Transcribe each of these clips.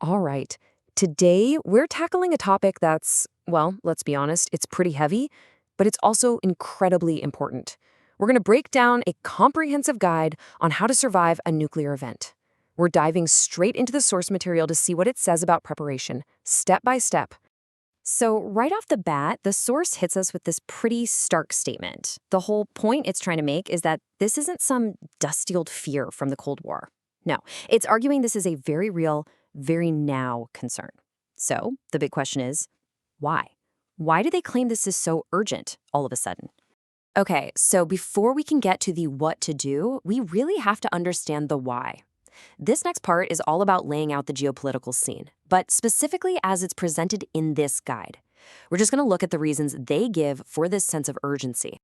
All right. Today, we're tackling a topic that's, well, let's be honest, it's pretty heavy, but it's also incredibly important. We're going to break down a comprehensive guide on how to survive a nuclear event. We're diving straight into the source material to see what it says about preparation, step by step. So, right off the bat, the source hits us with this pretty stark statement. The whole point it's trying to make is that this isn't some dusty old fear from the Cold War. No, it's arguing this is a very real, very now concern. So, the big question is why? Why do they claim this is so urgent all of a sudden? Okay, so before we can get to the what to do, we really have to understand the why. This next part is all about laying out the geopolitical scene, but specifically as it's presented in this guide. We're just going to look at the reasons they give for this sense of urgency.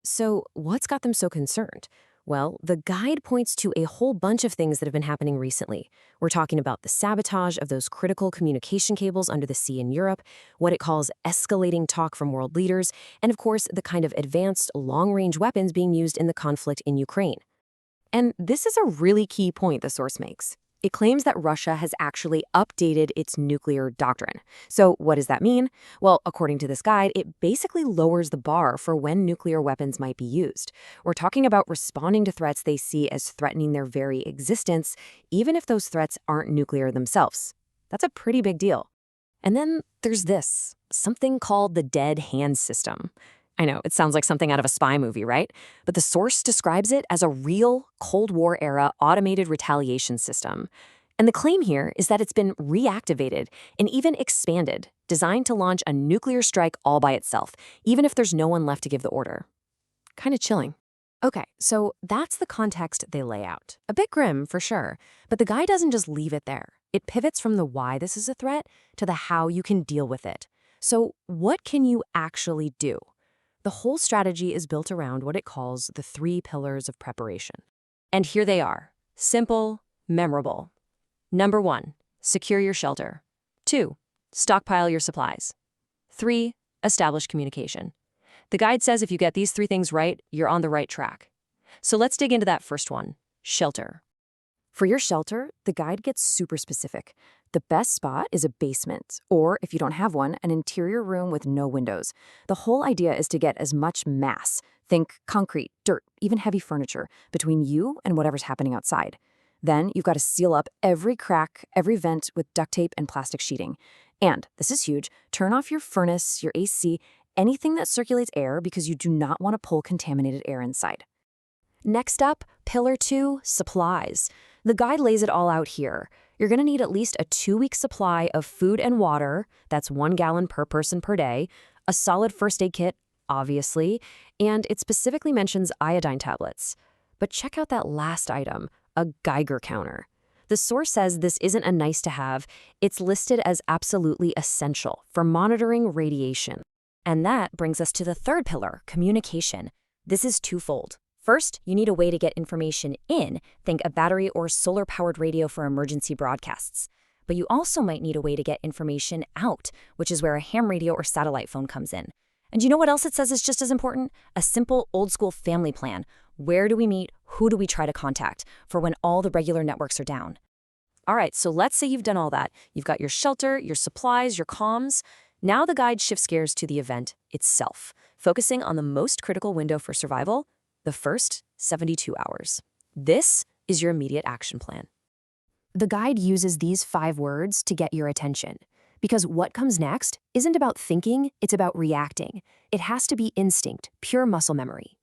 So, what's got them so concerned? Well, the guide points to a whole bunch of things that have been happening recently. We're talking about the sabotage of those critical communication cables under the sea in Europe, what it calls escalating talk from world leaders, and of course, the kind of advanced long-range weapons being used in the conflict in Ukraine. And this is a really key point the source makes. It claims that Russia has actually updated its nuclear doctrine. So what does that mean? Well, according to this guide, it basically lowers the bar for when nuclear weapons might be used. We're talking about responding to threats they see as threatening their very existence, even if those threats aren't nuclear themselves. That's a pretty big deal. And then there's this, something called the dead hand system. I know, it sounds like something out of a spy movie, right? But the source describes it as a real Cold War-era automated retaliation system. And the claim here is that it's been reactivated and even expanded, designed to launch a nuclear strike all by itself, even if there's no one left to give the order. Kind of chilling. Okay, so that's the context they lay out. A bit grim, for sure, but the guy doesn't just leave it there. It pivots from the why this is a threat to the how you can deal with it. So what can you actually do? The whole strategy is built around what it calls the 3 pillars of preparation. And here they are. Simple, memorable. Number 1, secure your shelter. 2, stockpile your supplies. 3, establish communication. The guide says if you get these 3 things right, you're on the right track. So let's dig into that first one, shelter. For your shelter, the guide gets super specific. The best spot is a basement, or if you don't have one, an interior room with no windows. The whole idea is to get as much mass, think concrete, dirt, even heavy furniture, between you and whatever's happening outside. Then you've got to seal up every crack, every vent with duct tape and plastic sheeting. And, this is huge, turn off your furnace, your AC, anything that circulates air because you do not want to pull contaminated air inside. Next up, pillar 2, supplies. The guide lays it all out here. You're going to need at least a 2-week supply of food and water, that's 1 gallon per person per day, a solid first aid kit, obviously, and it specifically mentions iodine tablets. But check out that last item, a Geiger counter. The source says this isn't a nice to have, it's listed as absolutely essential for monitoring radiation. And that brings us to the third pillar, communication. This is twofold. First, you need a way to get information in, think a battery or solar-powered radio for emergency broadcasts. But you also might need a way to get information out, which is where a ham radio or satellite phone comes in. And you know what else it says is just as important? A simple, old-school family plan. Where do we meet? Who do we try to contact for when all the regular networks are down? All right, so let's say you've done all that. You've got your shelter, your supplies, your comms. Now the guide shifts gears to the event itself, focusing on the most critical window for survival, the first 72 hours. This is your immediate action plan. The guide uses these 5 words to get your attention, because what comes next isn't about thinking, it's about reacting. It has to be instinct, pure muscle memory.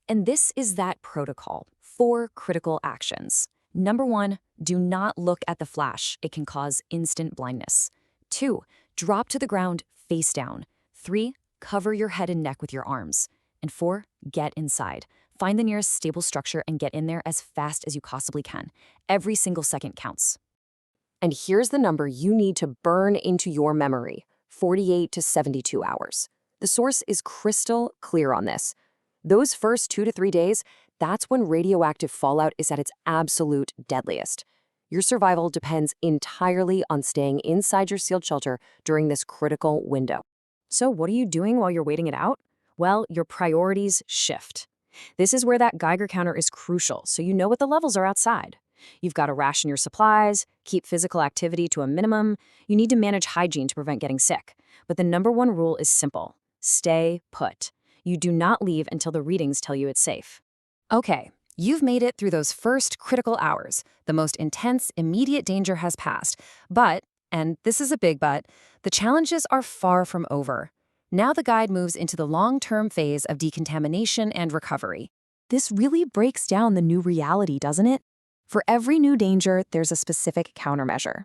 And this is that protocol, 4 critical actions. Number 1, do not look at the flash. It can cause instant blindness. 2, drop to the ground face down. 3, cover your head and neck with your arms. And 4, get inside. Find the nearest stable structure and get in there as fast as you possibly can. Every single second counts. And here's the number you need to burn into your memory, 48 to 72 hours. The source is crystal clear on this. Those first 2 to 3 days, that's when radioactive fallout is at its absolute deadliest. Your survival depends entirely on staying inside your sealed shelter during this critical window. So what are you doing while you're waiting it out? Well, your priorities shift. This is where that Geiger counter is crucial, so you know what the levels are outside. You've got to ration your supplies, keep physical activity to a minimum. You need to manage hygiene to prevent getting sick. But the number one rule is simple: stay put. You do not leave until the readings tell you it's safe. Okay, you've made it through those first critical hours. The most intense, immediate danger has passed. But, and this is a big but, the challenges are far from over. Now the guide moves into the long-term phase of decontamination and recovery. This really breaks down the new reality, doesn't it? For every new danger, there's a specific countermeasure.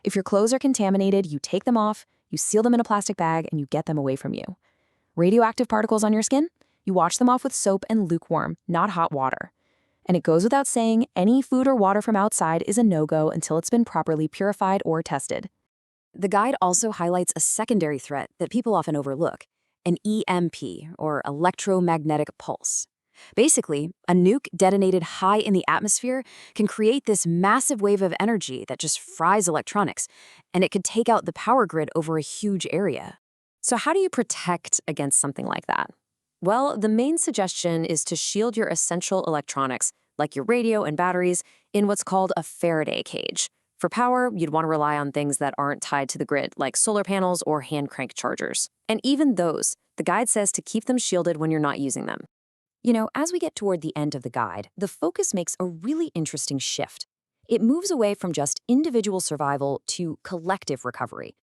If your clothes are contaminated, you take them off, you seal them in a plastic bag, and you get them away from you. Radioactive particles on your skin? You wash them off with soap and lukewarm, not hot water. And it goes without saying, any food or water from outside is a no-go until it's been properly purified or tested. The guide also highlights a secondary threat that people often overlook: an EMP, or electromagnetic pulse. Basically, a nuke detonated high in the atmosphere can create this massive wave of energy that just fries electronics, and it could take out the power grid over a huge area. So how do you protect against something like that? Well, the main suggestion is to shield your essential electronics, like your radio and batteries, in what's called a Faraday cage. For power, you'd want to rely on things that aren't tied to the grid, like solar panels or hand-crank chargers. And even those, the guide says to keep them shielded when you're not using them. You know, as we get toward the end of the guide, the focus makes a really interesting shift. It moves away from just individual survival to collective recovery.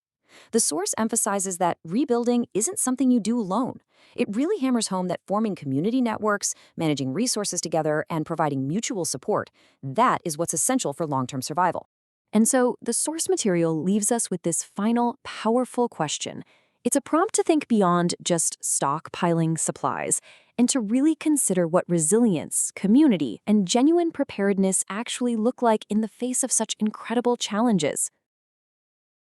The source emphasizes that rebuilding isn't something you do alone. It really hammers home that forming community networks, managing resources together, and providing mutual support, that is what's essential for long-term survival. And so the source material leaves us with this final, powerful question. It's a prompt to think beyond just stockpiling supplies and to really consider what resilience, community, and genuine preparedness actually look like in the face of such incredible challenges.